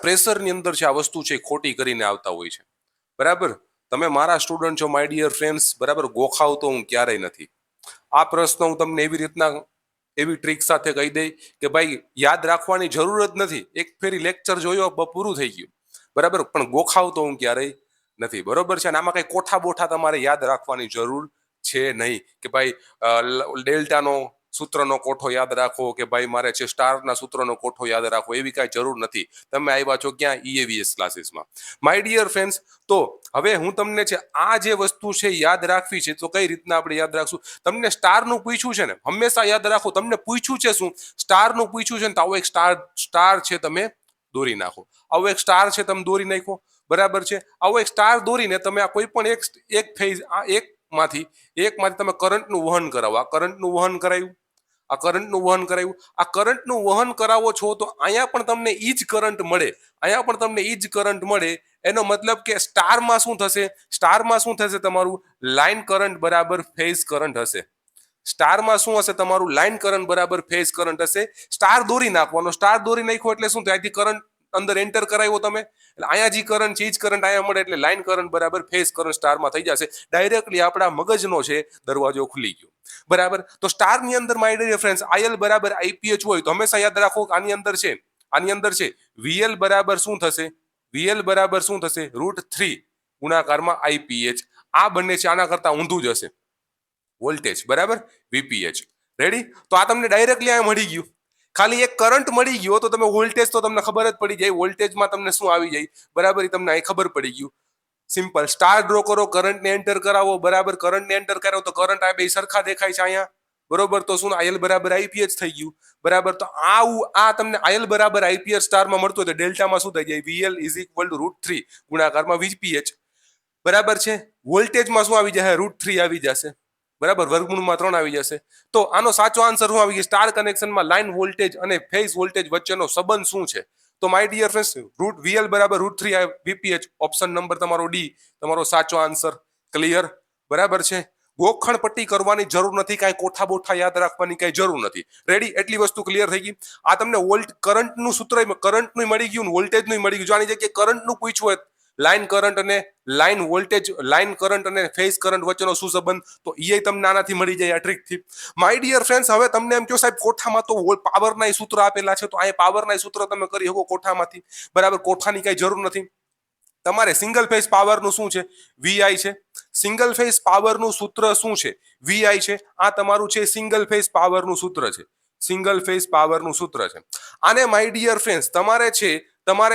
પ્રેશરની અંદર છે આ વસ્તુ છે ખોટી કરીને આવતા હોય છે, બરાબર. તમે મારા સ્ટુડન્ટ છો માય ડિયર ફ્રેન્ડ્સ, બરાબર. ગોખાવતો હું ક્યારેય નથી. આ પ્રશ્ન હું તમને એવી રીતના એવી ટ્રીક સાથે કહી દઈ કે ભાઈ યાદ રાખવાની જરૂર જ નથી, એક ફેરી લેક્ચર જોયો પૂરું થઈ ગયું, બરાબર. પણ ગોખાવતો હું ક્યારેય નથી, બરોબર છે. અને આમાં કઈ કોઠા બોઠા તમારે યાદ રાખવાની જરૂર છે નહીં કે ભાઈ ડેલ્ટાનો સૂત્રનો કોઠો યાદ રાખો કે ભાઈ મારે છે સ્ટારના સૂત્રનો કોઠો યાદ રાખો, એવી કાંઈ જરૂર નથી. તમે આવ્યા છો ક્યાં? EAVS ક્લાસીસમાં. માય ડિયર ફ્રેન્ડ્સ, તો હવે હું તમને છે આ જે વસ્તુ છે યાદ રાખવી છે, તો કઈ રીતના આપણે યાદ રાખશું? તમને સ્ટારનું પૂછ્યું છે ને, હંમેશા યાદ રાખો તમને પૂછ્યું છે શું? સ્ટારનું પૂછ્યું છે ને, તો આવો એક સ્ટાર છે તમે દોરી નાખો. આવો એક સ્ટાર છે તમે દોરી નાખો, બરાબર છે. આવો એક સ્ટાર દોરીને તમે આ કોઈ પણ એક ફેઝ આ એકમાંથી તમે કરંટનું વહન કરાવો. આ કરંટનું વહન કરાયું, આ કરંટનું વહન કરાયું, આ કરંટનું વહન કરાવો છો તો અહીંયા પણ તમને ઈ જ કરંટ મળે, અહીંયા પણ તમને ઈ જ કરંટ મળે. એનો મતલબ કે સ્ટારમાં શું થશે? સ્ટારમાં શું થશે? તમારું લાઇન કરંટ બરાબર ફેઝ કરંટ હશે. સ્ટારમાં શું હશે? તમારું લાઇન કરંટ બરાબર ફેઝ કરંટ હશે. સ્ટાર દોરી નાખવાનો, સ્ટાર દોરી નાખ્યો એટલે શું થાય? અહીંથી કરંટ અંદર એન્ટર કરાવ્યો તમે, એટલે અહીંયા જે કરંટ છે એ જ કરંટ અહીંયા મળે, એટલે લાઇન કરંટ બરાબર ફેઝ કરંટ સ્ટારમાં થઈ જશે. ડાયરેક્ટલી આપણા મગજનો છે દરવાજો ખુલી ગયો, બરાબર. તો સ્ટારની અંદર માય ડિયર ફ્રેન્ડ્સ IL બરાબર IPH હોય તો હંમેશા યાદ રાખો આની અંદર છે VL બરાબર શું થશે? VL બરાબર શું થશે? √3 ગુણાકારમાં IPH. આ બંને છે આના કરતા ઊંધું જ હશે વોલ્ટેજ, બરાબર, VPH. રેડી? તો આ તમને ડાયરેક્ટલી આ મળી ગયું. ખાલી એક કરંટ મળી ગયો તો તમે વોલ્ટેજ તો તમને ખબર જ પડી જાય, વોલ્ટેજમાં તમને શું આવી જાય, બરાબર, એ તમને અહીં ખબર પડી ગયું. સિમ્પલ. સ્ટાર ડ્રો કરો, કરંટને એન્ટર કરાવો, બરાબર. કરંટને એન્ટર કરાવો તો કરંટ આ બે સરખા દેખાય છે અહીંયા, બરોબર. તો શું? IL બરાબર IPH થઈ ગયું, બરાબર. તો આ તમને IL બરાબર IPH સ્ટારમાં મળતું હોય તો ડેલ્ટામાં શું થઈ જાય? VL = √3 ગુણાકારમાં VPH, બરાબર છે. વોલ્ટેજમાં શું આવી જશે? √3 આવી જશે, બરાબર, વર્ગમૂળમાં 3 આવી જશે. તો આનો સાચો આન્સર શું આવી ગયો? સ્ટાર કનેક્શનમાં લાઇન વોલ્ટેજ અને ફેઝ વોલ્ટેજ વચ્ચેનો સંબંધ શું છે? તો માય ડિયર ફ્રેન્ડ્સ, VL બરાબર √3 VPH, ઓપ્શન નંબર તમારો D તમારો સાચો આન્સર. ક્લિયર? બરાબર છે. ગોખણ પટ્ટી કરવાની જરૂર નથી, કાંઈ કોઠા બોઠા યાદ રાખવાની કાંઈ જરૂર નથી. રેડી? એટલી વસ્તુ ક્લિયર થઈ ગઈ. આ તમને કરંટનું સૂત્ર કરંટનું મળી ગયું, વોલ્ટેજનું મળી ગયું. જો આની જગ્યાએ કરંટનું પૂછ્યું હોય, લાઇન કરંટ અને લાઇન વોલ્ટેજ, લાઇન કરંટ અને ફેઝ કરંટ વચ્ચેનો શું સંબંધ, તો એ તમને આનાથી મળી જાય આ ટ્રીકથી. માય ડિયર ફ્રેન્ડ્સ, હવે તમને એમ કહો સાહેબ કોઠામાં તો પાવરના સૂત્ર આપેલા છે, તો આ પાવરના સૂત્ર તમે કરી શકો કોઠામાંથી, બરાબર. કોઠાની કઈ જરૂર નથી. તમારે સિંગલ ફેઝ પાવરનું શું છે? VI છે. સિંગલ ફેઝ પાવરનું સૂત્ર શું છે? VI છે. આ તમારું છે સિંગલ ફેઝ પાવરનું સૂત્ર છે, સિંગલ ફેઝ પાવરનું સૂત્ર છે. આને માય ડિયર ફ્રેન્ડ્સ તમારે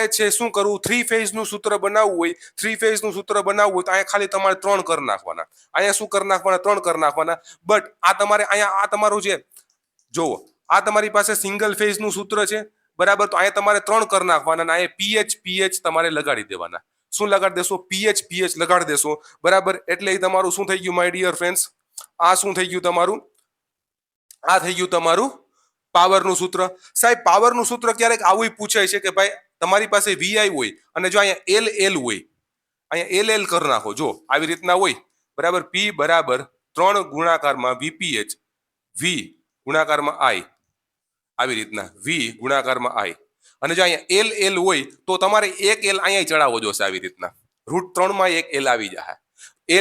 છે શું કરવું? 3 ફેઝનું સૂત્ર બનાવવું હોય, 3 ફેઝનું સૂત્ર બનાવવું હોય તો અહીંયા ખાલી તમારે 3 કરી નાખવાના. અહીંયા શું કરી નાખવાના? 3 કરી નાખવાના. બટ આ તમારે અહીંયા આ તમારું છે, જોવો, આ તમારી પાસે સિંગલ ફેઝનું સૂત્ર છે, બરાબર. તો અહીંયા તમારે 3 કરી નાખવાના, અને અહીંયા PH તમારે લગાડી દેવાના. શું લગાડી દેશો? PH લગાડી દેશો, બરાબર. એટલે એ તમારું શું થઈ ગયું માય ડિયર ફ્રેન્ડ્સ? આ શું થઈ ગયું તમારું? આ થઈ ગયું તમારું પાવરનું સૂત્ર. સાહેબ પાવરનું સૂત્ર ક્યારેક આવું પૂછાય છે કે ભાઈ તમારી પાસે VI હોય અને જો અહીંયા LL હોય, અહીંયા LL કરી નાખો, જો આવી રીતના હોય, બરાબર. P બરાબર 3 ગુણાકારમાં VPH, V ગુણાકારમાં I, આવી રીતના V ગુણાકારમાં I. અને જો અહીંયા LL હોય તો તમારે એક L અહીંયા ચડાવવો જોશે, આવી રીતના √3 માં એક L આવી જાય.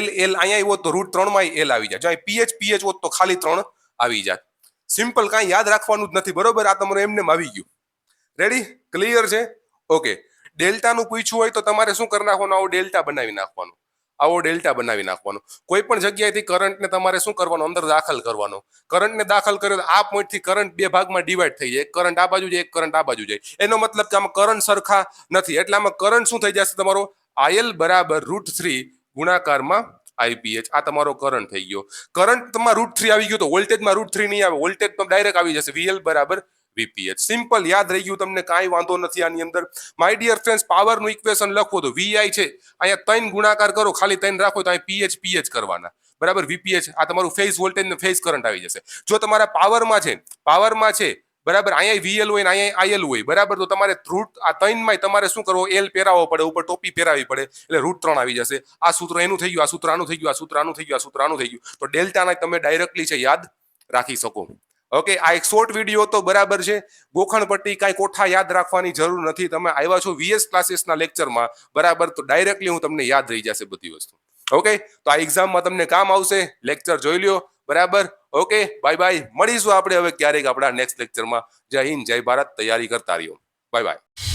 LL અહીંયા હોત તો √3 માં L આવી જાય. જો PH હોત તો ખાલી 3 આવી જાય. સિમ્પલ, કાંઈ યાદ રાખવાનું જ નથી, બરોબર. આ તમારું એમને આવી ગયું. રેડી? ક્લિયર છે? ઓકે. ડેલ્ટાનું પૂછ્યું હોય તો તમારે શું કરી નાખવાનું? આવો ડેલ્ટા બનાવી નાખવાનો, આવો ડેલ્ટા બનાવી નાખવાનો. કોઈ પણ જગ્યાએથી કરંટને તમારે શું કરવાનું? અંદર દાખલ કરવાનો. કરંટને દાખલ કર્યો તો આ પોઈન્ટથી કરંટ 2 ભાગમાં ડિવાઈડ થઈ જાય, એક કરંટ આ બાજુ જાય, એક કરંટ આ બાજુ જાય. એનો મતલબ કે આમાં કરંટ સરખા નથી, એટલે આમાં કરંટ શું થઈ જશે તમારો? IL બરાબર √3 ગુણાકારમાં IPH. આ તમારો કરંટ થઈ ગયો. કરંટ તમારો √3 આવી ગયો તો વોલ્ટેજમાં √3 નહીં આવે, વોલ્ટેજ તો ડાયરેક્ટ આવી જશે VL બરાબર VPH. સિમ્પલ, યાદ રહી ગયું તમને, કાંઈ વાંધો નથી આની અંદર. માય ડિયર ફ્રેન્ડ્સ, પાવરનું ઇક્વેશન લખો તો VI છે, અહીંયા 3 ગુણાકાર કરો, ખાલી 3 રાખો તો અહીં PH કરવાના, બરાબર. VPH આ તમારું ફેઝ વોલ્ટેજ ને ફેઝ કરંટ આવી જશે. જો તમારા પાવરમાં છે, બરાબર, અહીંયા VL હોય ને અહીંયા IL હોય, બરાબર. તો તમારે આ 3 માં તમારે શું કરવો? L પહેરાવવો પડે, ઉપર ટોપી પહેરાવી પડે, એટલે √3 આવી જશે. આ સૂત્ર એનું થઈ ગયું, આ સૂત્ર આનું થઈ ગયું, આ સૂત્ર આનું થઈ ગયું, આ સૂત્ર આનું થઈ ગયું. તો ડેલ્ટાના તમે ડાયરેક્ટલી છે યાદ રાખી શકો. ઓકે, આ એક શોર્ટ વિડીયો તો બરાબર છે. ગોખણપટ્ટી કાંઈ કોઠા યાદ રાખવાની જરૂર નથી. તમે આવ્યા છો વીએસ ક્લાસીસના લેક્ચરમાં, બરાબર, તો ડાયરેક્ટલી હું તમને યાદ રહી જશે બધી વસ્તુ. ઓકે, તો આ એક્ઝામમાં તમને કામ આવશે. લેક્ચર જોઈ લ્યો, બરાબર. Okay, bye bye. મળીશું આપણે હવે ક્યારેક આપણા નેક્સ્ટ લેક્ચરમાં. જય હિન્દ, જય ભારત. તૈયારી કરતા રહ્યો. Bye bye.